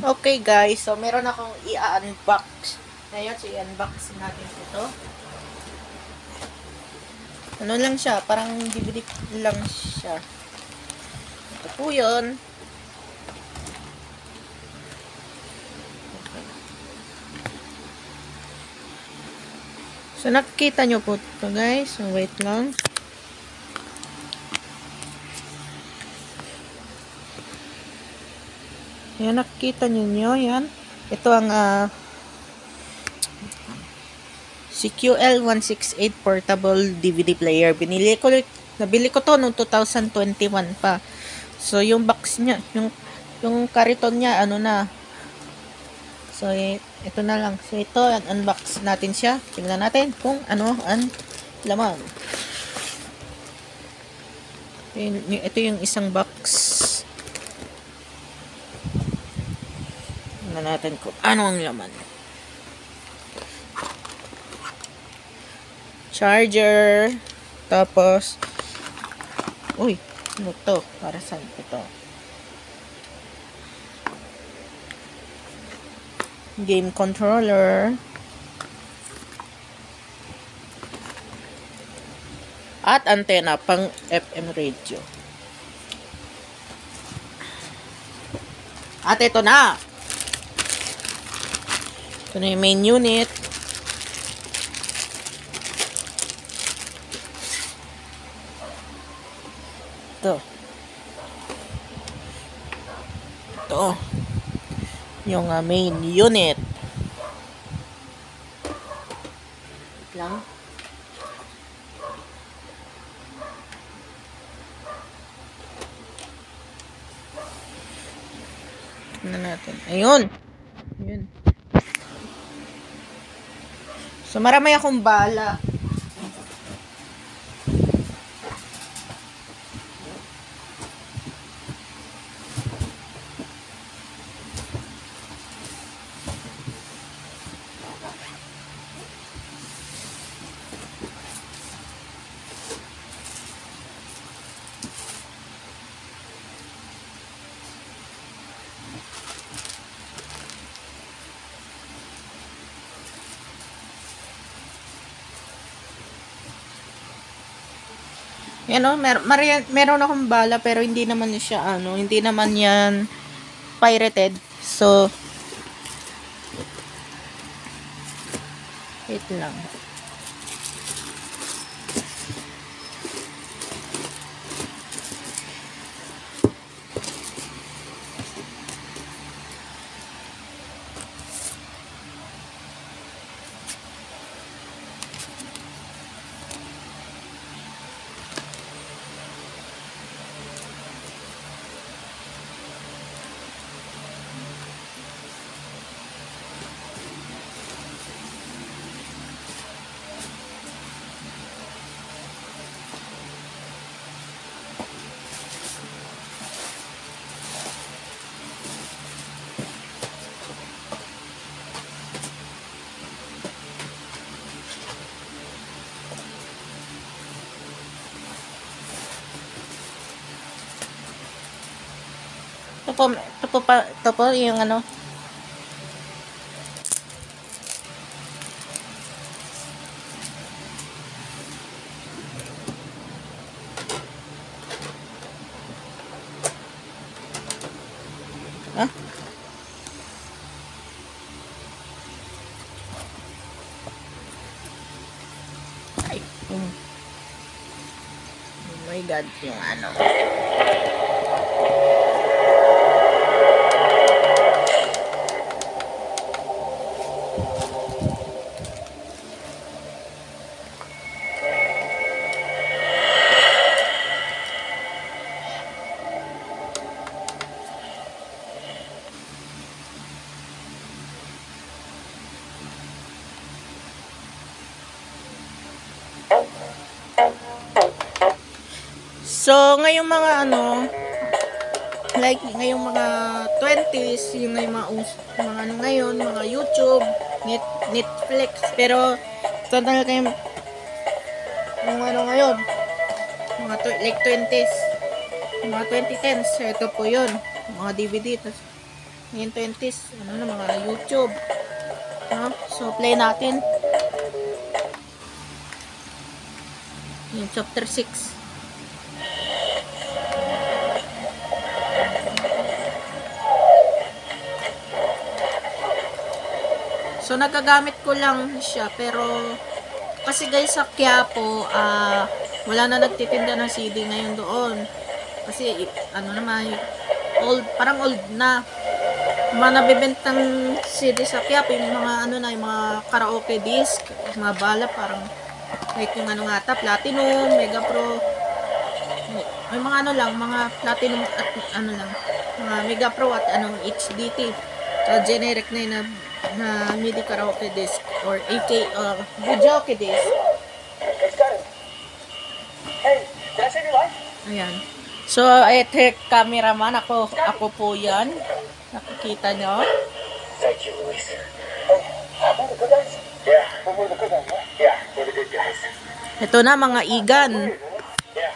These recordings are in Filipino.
Okay guys, so meron akong i-unbox. Ngayon, so i-unbox natin ito. Ano lang siya, parang DVD lang siya. Ito po yun. Okay. So nakikita nyo po ito guys. So wait lang. Yan, nakikita nyo yan. Ito ang CQL168 portable DVD player. Nabili ko to noong 2021 pa. So yung box niya, yung kariton niya ano na. So ito na lang. So ito, unbox natin siya. Tingnan natin kung ano ang laman. Ito yung isang box. Tingnan natin kung ano ang laman. Charger. Tapos, uy, ano to? Para saan ito? Game controller. At antena pang FM radio. At ito na. Ito na yung main unit. Ito. Ito. Yung main unit. Wait lang. Tingnan natin. Ayun. Ayun. So, marami akong bala. Yan o, meron akong bala pero hindi naman siya hindi naman yan pirated. So, wait lang. Ito po yung ano. Ah? Ay, oh my God, yung ano. So, ngayong mga like ngayong mga 20s, yung mga ngayon, mga YouTube, Netflix, pero talaga yung ngayon, like 20s, mga 2010s, ito po yun, mga DVD, Ngayon 20s, ano na, mga YouTube. No? So, play natin. Yung chapter 6. So, nagagamit ko lang siya, pero kasi guys, sa Quiapo, wala na nagtitinda ng CD ngayon doon. Kasi, ano naman, old, parang old na. Yung mga nabibentang CD sa Quiapo, yung mga, ano na, yung mga karaoke disc, mga bala, parang, like yung ano nga ata, Platinum, Mega Pro, may mga ano lang, mga Platinum at ano lang, mga Mega Pro at anong HDT. So, generic na yun na MIDI karaoke disc or AK videoke disc. Ayan. So, ito cameraman. Ako po yan. Nakikita nyo. Thank you, Luis. Oh, we're the good guys? Yeah, we're the good guys, huh? Yeah, we're the good guys. Ito na mga igan. Yeah.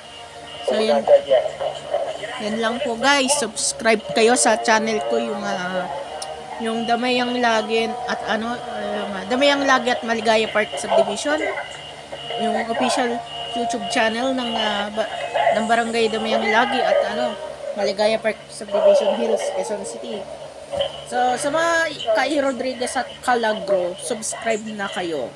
So, We're yan, not dead yet. yan lang po guys. Subscribe kayo sa channel ko, yung Damayang Lagi at Damayang Lagi at Maligaya Park Subdivision. Yung official YouTube channel ng Barangay Damayang Lagi at Maligaya Park Subdivision Hills, Quezon City. So, sa mga Kai Rodriguez at Calagro, subscribe na kayo.